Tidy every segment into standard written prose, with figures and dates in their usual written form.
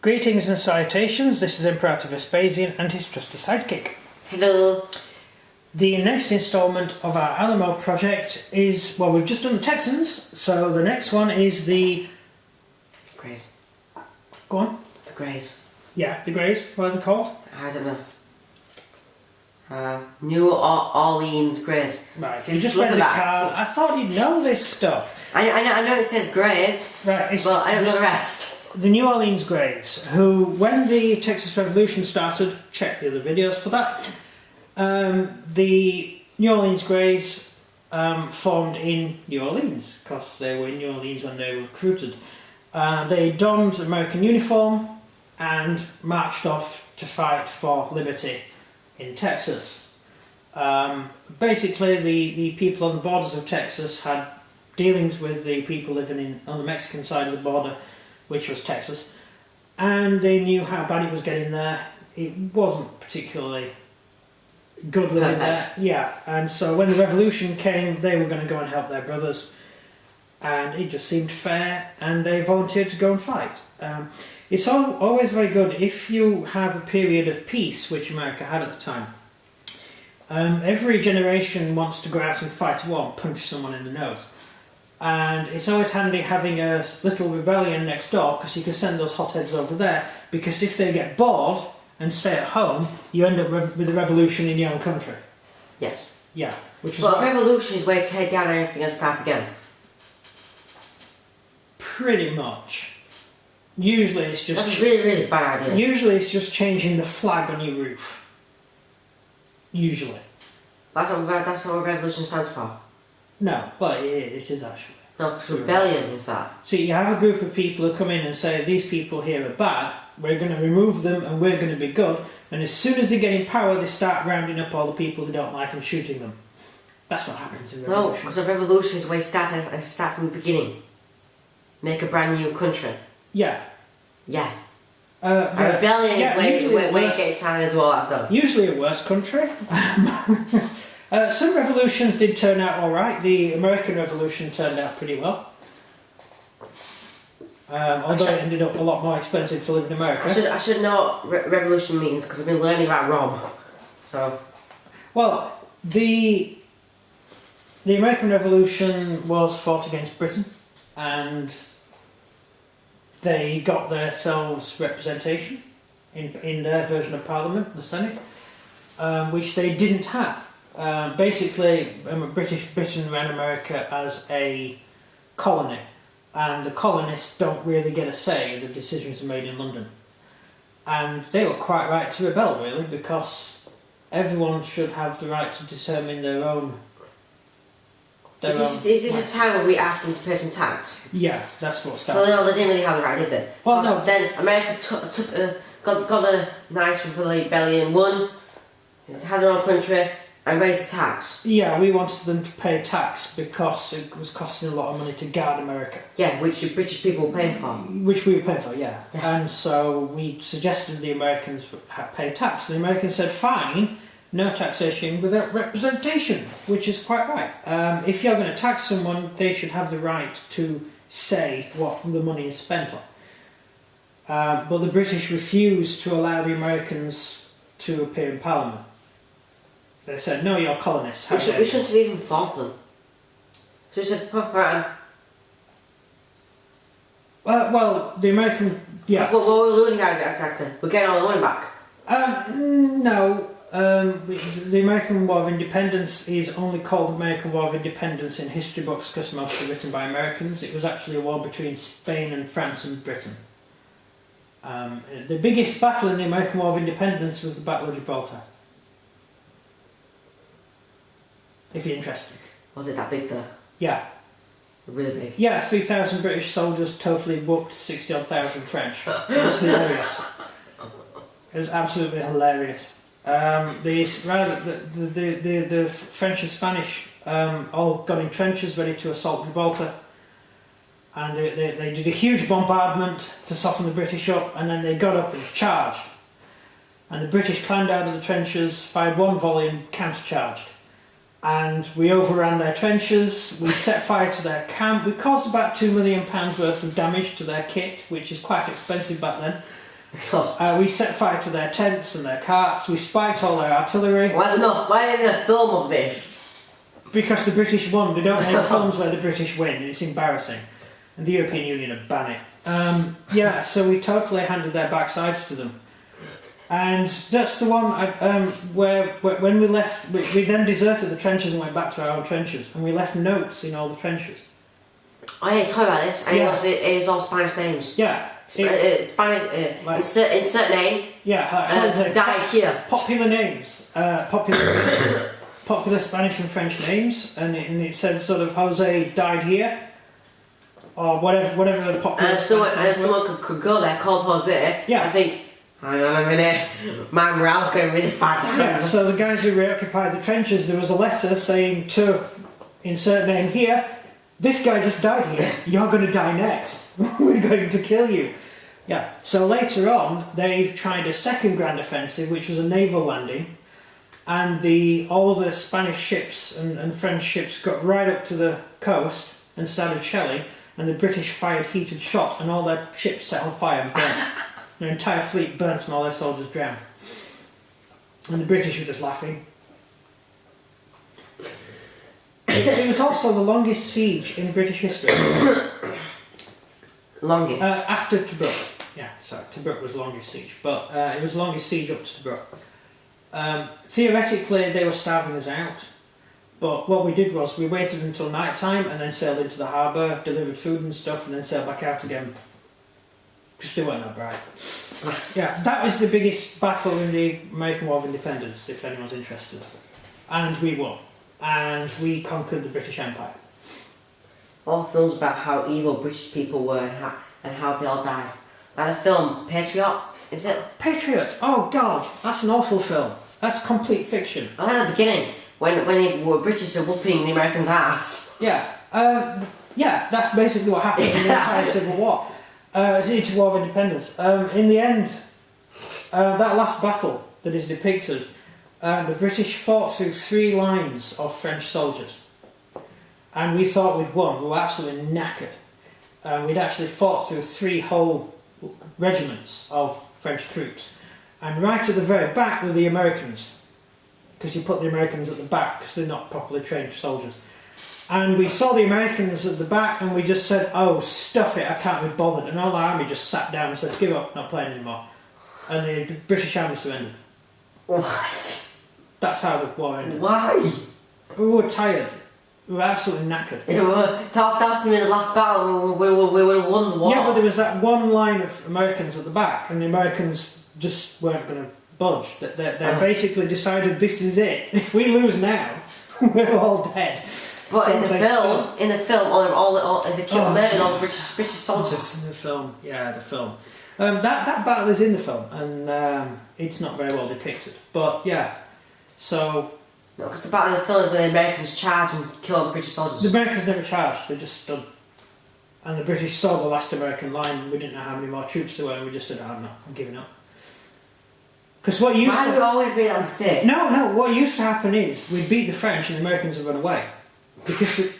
Greetings and salutations, this is Imperator Vespasian and his trusty sidekick. Hello. The next instalment of our Alamo project is, well, we've just done the Texans, so the next one is the... Greys. Go on. The Greys. Yeah, the Greys, what are they called? I don't know. New Orleans Greys. Right, So you just read the card. I thought you'd know this stuff. I know it says Greys, right, but I don't know the rest. The New Orleans Greys, who, when the Texas Revolution started, check the other videos for that, the New Orleans Greys formed in New Orleans, because they were in New Orleans when they were recruited. They donned American uniform and marched off to fight for liberty in Texas. Basically, the people on the borders of Texas had dealings with the people living on the Mexican side of the border, which was Texas, and they knew how bad it was getting there. It wasn't particularly good living there. Yeah, and so when the revolution came, they were going to go and help their brothers, and it just seemed fair, and they volunteered to go and fight. It's always very good if you have a period of peace, which America had at the time. Every generation wants to go out and fight a war and punch someone in the nose. And it's always handy having a little rebellion next door, because you can send those hotheads over there, because if they get bored and stay at home, you end up with a revolution in your own country. Yes. Yeah. Which is a revolution is where you take down everything and start again. Pretty much. Usually it's just... That's a really, really bad idea. Usually it's just changing the flag on your roof. Usually. That's what a revolution stands for. No, but it is actually. No, because rebellion is that. So you have a group of people who come in and say, these people here are bad, we're going to remove them and we're going to be good, and as soon as they get in power they start rounding up all the people they don't like and shooting them. That's what happens in revolution. No, because a revolution is where you start from the beginning. Make a brand new country. Yeah. Yeah. A rebellion is where you get China to do all that stuff. Usually a worse country. Some revolutions did turn out alright. The American Revolution turned out pretty well. Although it ended up a lot more expensive to live in America. I should know what revolution means, because I've been learning about Rome. So. Well, the American Revolution was fought against Britain, and they got themselves representation in their version of Parliament, the Senate, which they didn't have. Basically, Britain ran America as a colony, and the colonists don't really get a say. The decisions are made in London, and they were quite right to rebel, really, because everyone should have the right to determine their own. Is this a time where we asked them to pay some tax? Yeah, that's what started. So they didn't really have the right, did they? Well, no. Then America got a nice rebellion, won, had their own country, and raised the tax. Yeah, we wanted them to pay tax because it was costing a lot of money to guard America. Yeah, which the British people were paying for. Which we were paying for, yeah. And so we suggested the Americans pay tax. The Americans said, fine, no taxation without representation, which is quite right. If you're going to tax someone, they should have the right to say what the money is spent on. But the British refused to allow the Americans to appear in Parliament. They said, no, you're colonists. We shouldn't have even fought them. So we said, right. Well, the American... Yeah. That's what we're losing out of it, exactly. We're getting all the money back. No. The American War of Independence is only called American War of Independence in history books because most are written by Americans. It was actually a war between Spain and France and Britain. The biggest battle in the American War of Independence was the Battle of Gibraltar. If you're interested. Was it that big though? Yeah. Really big? Yeah, 3,000 British soldiers totally whooped 60,000 French. It was hilarious. It was absolutely hilarious. The French and Spanish all got in trenches ready to assault Gibraltar, and they did a huge bombardment to soften the British up, and then they got up and charged. And the British climbed out of the trenches, fired one volley and countercharged. And we overran their trenches, we set fire to their camp, we caused about £2 million worth of damage to their kit, which is quite expensive back then. God. We set fire to their tents and their carts. We spiked all their artillery. Why isn't there a film of this? Because the British won. They don't make films where the British win. It's embarrassing. And the European Union have banned it. So we totally handed their backsides to them. And that's the one where when we left, we then deserted the trenches and went back to our own trenches. And we left notes in all the trenches. I ain't talking about this. And it's all Spanish names. Yeah. Spanish, insert name. Yeah. Die here. Popular names. Popular Spanish and French names. And it said sort of Jose died here. Or whatever the popular And someone could go there called Jose. Yeah. I think, hang on a minute, my morale's going really far down. Yeah, so the guys who reoccupied the trenches, there was a letter saying to insert name here, this guy just died here, you're going to die next, we're going to kill you. Yeah, so later on they tried a second grand offensive, which was a naval landing, and all the Spanish ships and French ships got right up to the coast and started shelling, and the British fired heated shot and all their ships set on fire and burnt. Their entire fleet burnt and all their soldiers drowned. And the British were just laughing. It was also the longest siege in British history. Longest? After Tobruk. Yeah, sorry, Tobruk was the longest siege. But it was the longest siege up to Tobruk. Theoretically, they were starving us out. But what we did was we waited until night time and then sailed into the harbour, delivered food and stuff, and then sailed back out again. Because they weren't that bright. Yeah, that was the biggest battle in the American War of Independence, if anyone's interested. And we won. And we conquered the British Empire. All films about how evil British people were and how they all died. Like the film Patriot, is it? Patriot! Oh God, that's an awful film. That's complete fiction. I like the beginning, when the British are whooping the Americans' ass. Yeah, that's basically what happened in the entire Civil War. It's a War of Independence. In the end, that last battle that is depicted, the British fought through 3 lines of French soldiers. And we thought we'd won. We were absolutely knackered. We'd actually fought through 3 whole regiments of French troops. And right at the very back were the Americans. Because you put the Americans at the back because they're not properly trained soldiers. And we saw the Americans at the back and we just said, oh, stuff it, I can't be bothered. And all the army just sat down and said, give up, not playing anymore. And the British army surrendered. What? That's how the war ended. Why? We were tired. We were absolutely knackered. That's going to be the last battle. We would have won the war. Yeah, but there was that one line of Americans at the back and the Americans just weren't going to budge. They basically decided this is it. If we lose now, we're all dead. But So in the film, all they killed, murdered all the British soldiers. In the film, yeah, the film. That battle is in the film, and it's not very well depicted. But yeah, so No, because the battle in the film is where the Americans charge and kill all the British soldiers. the Americans never charged; they just stood. And the British saw the last American line. And we didn't know how many more troops there were. And we just said, "Oh no, I'm giving up." Because what used Why have we always been on mistake? No. What used to happen is we beat the French and the Americans would run away.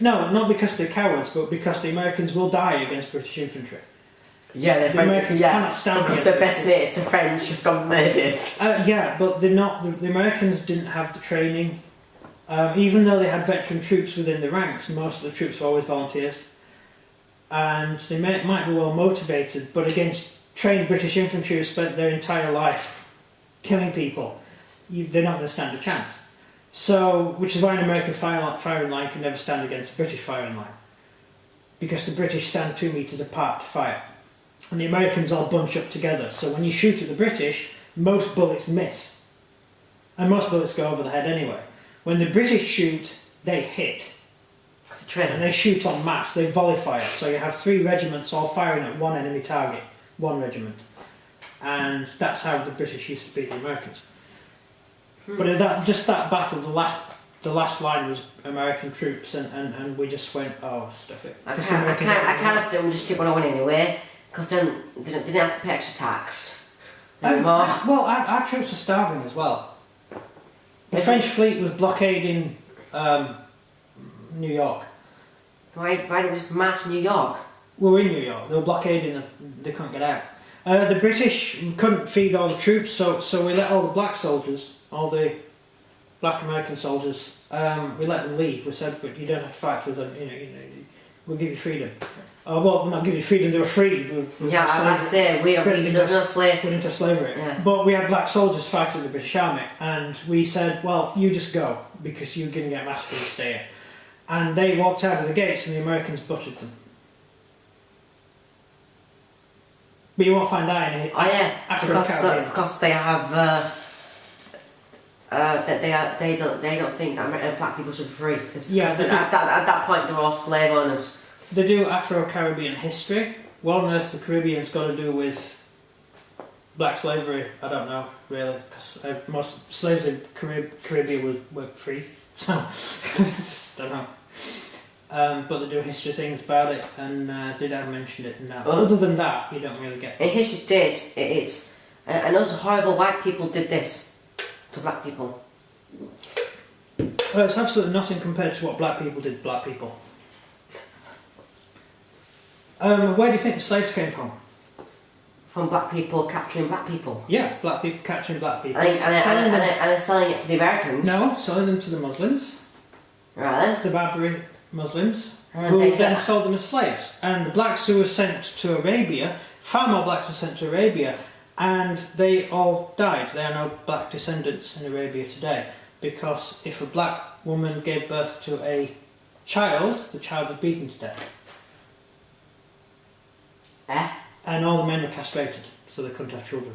Not because they're cowards, but because the Americans will die against British infantry. Yeah, The Americans cannot stand because against their best mates, the French, just got murdered. Yeah, but they're not. The Americans didn't have the training. Even though they had veteran troops within the ranks, most of the troops were always volunteers. And they might be well motivated, but against trained British infantry who spent their entire life killing people, they're not going to stand a chance. So, which is why an American firing line can never stand against a British firing line. Because the British stand 2 metres apart to fire. And the Americans all bunch up together. So when you shoot at the British, most bullets miss. And most bullets go over the head anyway. When the British shoot, they hit. It's a trend. And they shoot en masse, they volley fire. So you have 3 regiments all firing at one enemy target. One regiment. And that's how the British used to beat the Americans. But that battle, the last line was American troops, and we just went, oh, stuff it. I kind of feel we just did what I want anyway, because then they didn't have to pay extra tax anymore. Well, our troops were starving as well. The French fleet was blockading New York. Why didn't we just march to New York? We were in New York. They were blockading. They couldn't get out. The British couldn't feed all the troops, so we let all the black soldiers, all the black American soldiers, we let them leave. We said, but you don't have to fight for them. We'll give you freedom. Oh, well, we'll not give you freedom. They were free. Yeah, I'd say there's no slave. We're into slavery. Yeah. But we had black soldiers fighting the British Army, and we said, well, you just go because you're going to get massacred if you stay here. And they walked out of the gates, and the Americans butchered them. But you won't find that in because they have. They don't think that black people should be free. At that point, they're all slave owners. They do Afro-Caribbean history. What on earth the Caribbean's got to do with black slavery? I don't know, really. Because most slaves in Caribbean were free. So, I just don't know. But they do history things about it, and did I mention it now? Other than that, you don't really get it. In history states, it's and those horrible white people did this to black people. Well, it's absolutely nothing compared to what black people did to black people. Where do you think the slaves came from? From black people capturing black people. Yeah, black people capturing black people. And they're selling it to the Americans. No, selling them to the Muslims. Right then. To the Barbary Muslims, who then sold them as slaves. And the blacks who were sent to Arabia, far more blacks were sent to Arabia, and they all died. There are no black descendants in Arabia today, because if a black woman gave birth to a child, the child was beaten to death. And all the men were castrated, so they couldn't have children.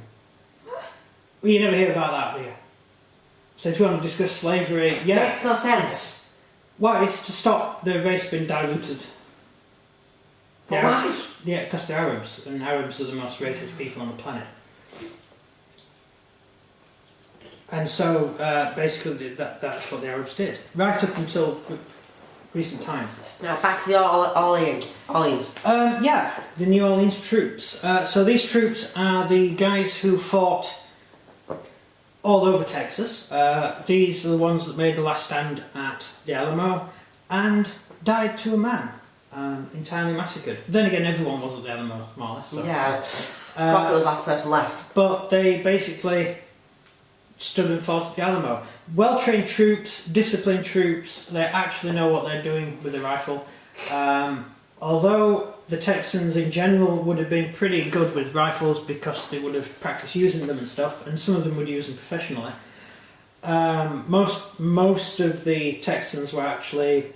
Well, you never hear about that, do you? So if you want to discuss slavery, yeah. Makes no sense. Why? It's to stop the race being diluted. But why? Yeah, because they're Arabs, and Arabs are the most racist people on the planet. And so, basically, that's what the Arabs did. Right up until recent times. Now, back to the Orleans. Yeah, the New Orleans troops. So these troops are the guys who fought all over Texas. These are the ones that made the last stand at the Alamo and died to a man. Entirely massacred. Then again, everyone was at the Alamo, more or less. So. Yeah, Crockett was the last person left. But they basically stood and fought at the Alamo. Well-trained troops, disciplined troops, they actually know what they're doing with the rifle. Although the Texans in general would have been pretty good with rifles because they would have practiced using them and stuff, and some of them would use them professionally. Most of the Texans were actually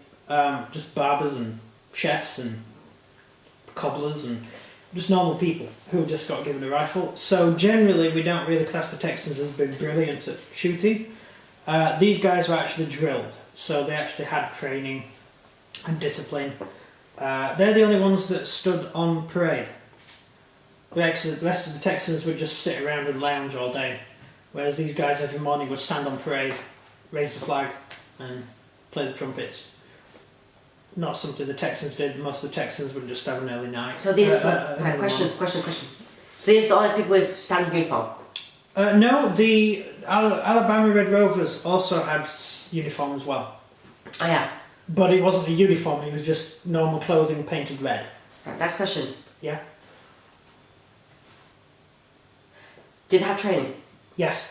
just barbers and chefs and cobblers and just normal people who just got given a rifle. So generally we don't really class the Texans as being brilliant at shooting. These guys were actually drilled, so they actually had training and discipline. They're the only ones that stood on parade. The rest of the Texans would just sit around and lounge all day, whereas these guys every morning would stand on parade, raise the flag and play the trumpets. Not something the Texans did. Most of the Texans would just have an early night. So these question. So these are the only people with standing uniform? No, the Alabama Red Rovers also had uniform as well. Oh yeah. But it wasn't a uniform, it was just normal clothing painted red. Right, next question. Yeah? Did they have training? Yes.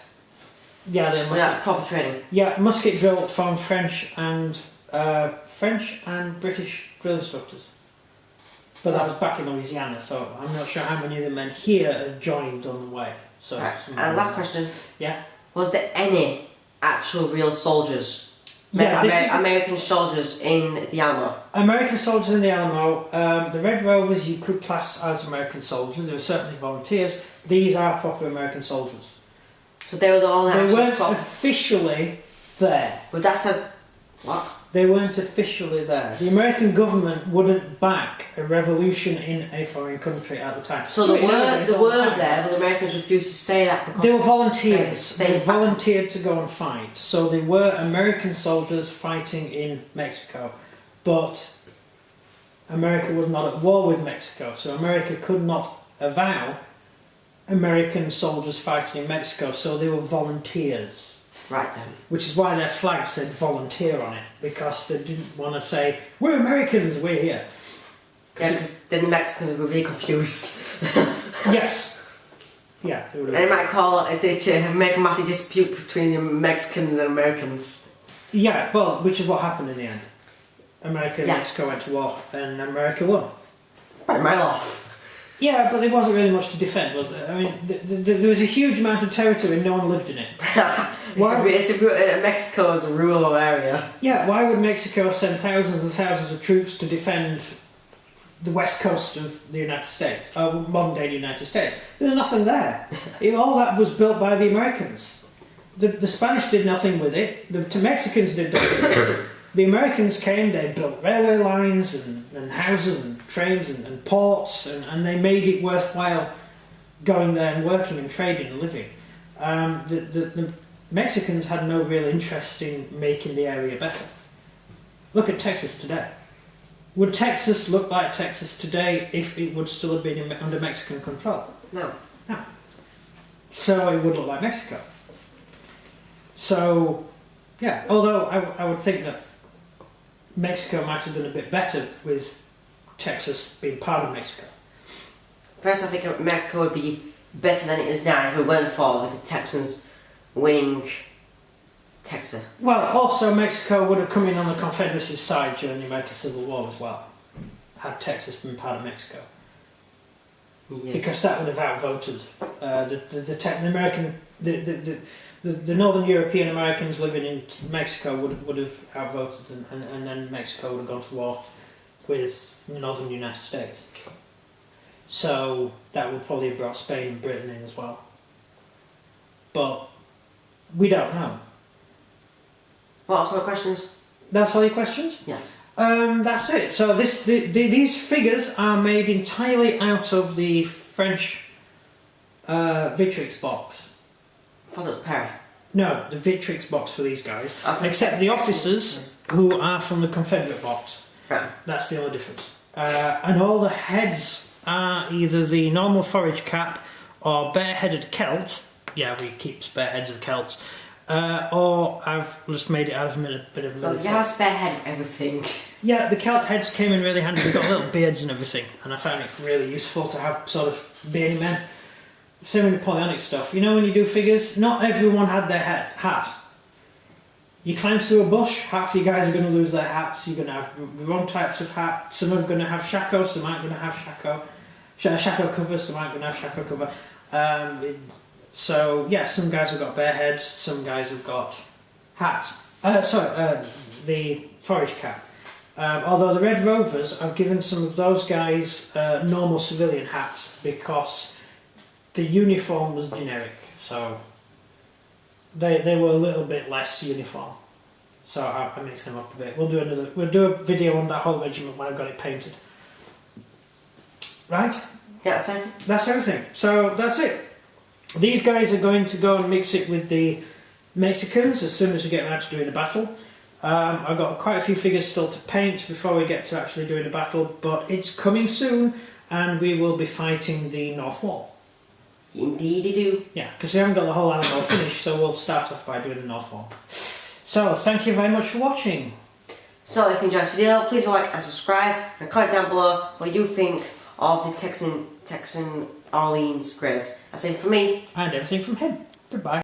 Yeah, they must. Proper training? Yeah, musket drill from French and British drill instructors. But that was back in Louisiana, so I'm not sure how many of the men here had joined on the way. So. Right. And last question. Yeah? Was there any actual real soldiers? Yeah, American soldiers in the Alamo? American soldiers in the Alamo. The Red Rovers you could class as American soldiers. They were certainly volunteers. These are proper American soldiers. So they were all They weren't officially there. But that says... What? They weren't officially there. The American government wouldn't back a revolution in a foreign country at the time. So they were there, but the Americans refused to say that because... They were volunteers. They volunteered to go and fight. So they were American soldiers fighting in Mexico. But America was not at war with Mexico. So America could not avow American soldiers fighting in Mexico. So they were volunteers. Right then. Which is why their flag said volunteer on it, because they didn't want to say, we're Americans, we're here. Yeah, because then the Mexicans were really confused. Yes, Yeah, it would And have. it might call it a ditch, make a massive dispute between the Mexicans and Americans. Yeah, well, which is what happened in the end. America and Yeah. Mexico went to war, and America won. By a mile off. Yeah, but there wasn't really much to defend, was there? I mean, there was a huge amount of territory and no one lived in it. Mexico's a rural area. Yeah, why would Mexico send thousands and thousands of troops to defend the west coast of the United States, modern day United States? There's nothing there. All that was built by the Americans. The Spanish did nothing with it. The Mexicans did nothing with it. The Americans came, they built railway lines and houses and trains and ports, and they made it worthwhile going there and working and trading and living. The Mexicans had no real interest in making the area better. Look at Texas today. Would Texas look like Texas today if it would still have been under Mexican control? No. No. So it would look like Mexico. So, yeah, although I would think that Mexico might have done a bit better with Texas being part of Mexico. First, I think Mexico would be better than it is now if it weren't for the Texans winning Texas. Well, also Mexico would have come in on the Confederacy's side during the American Civil War as well, had Texas been part of Mexico. Yeah. Because that would have outvoted the Northern European Americans living in Mexico would have outvoted, and then Mexico would have gone to war with the Northern United States. So that would probably have brought Spain and Britain in as well. But we don't know. What sort of questions? That's all your questions? Yes. That's it. So these figures are made entirely out of the French Victrix box. I thought it was Perry. No, the Victrix box for these guys. Texan. Except the officers who are from the Confederate box. Right. That's the only difference. And all the heads are either the normal forage cap or bare-headed Celt. Yeah, we keep spare heads of Celts. Or I've just made it out of a bit of Well, you have a spare head of everything. Yeah, the Celt heads came in really handy. They've got little beards and everything, and I found it really useful to have sort of beardy men. Same with Napoleonic stuff. You know when you do figures, not everyone had their hat. You climb through a bush, half of you guys are going to lose their hats. You're going to have the wrong types of hat. Some are going to have shako, some aren't going to have shako cover, some aren't going to have shako cover. So yeah, some guys have got bare heads, some guys have got hats. The forage cap. Although the Red Rovers have given some of those guys normal civilian hats because the uniform was generic, so they were a little bit less uniform. So I mixed them up a bit. We'll do a video on that whole regiment when I've got it painted. Right? Yeah, that's everything. That's everything. So that's it. These guys are going to go and mix it with the Mexicans as soon as we get around to doing a battle. I've got quite a few figures still to paint before we get to actually doing a battle, but it's coming soon and we will be fighting the North Wall. Indeed you do. Yeah, because we haven't got the whole Alamo finished, so we'll start off by doing the North Wall. So, thank you very much for watching. So if you enjoyed this video, please like and subscribe and comment down below what you think of the Texan Orleans Graves. That's it for me. And everything from him. Goodbye.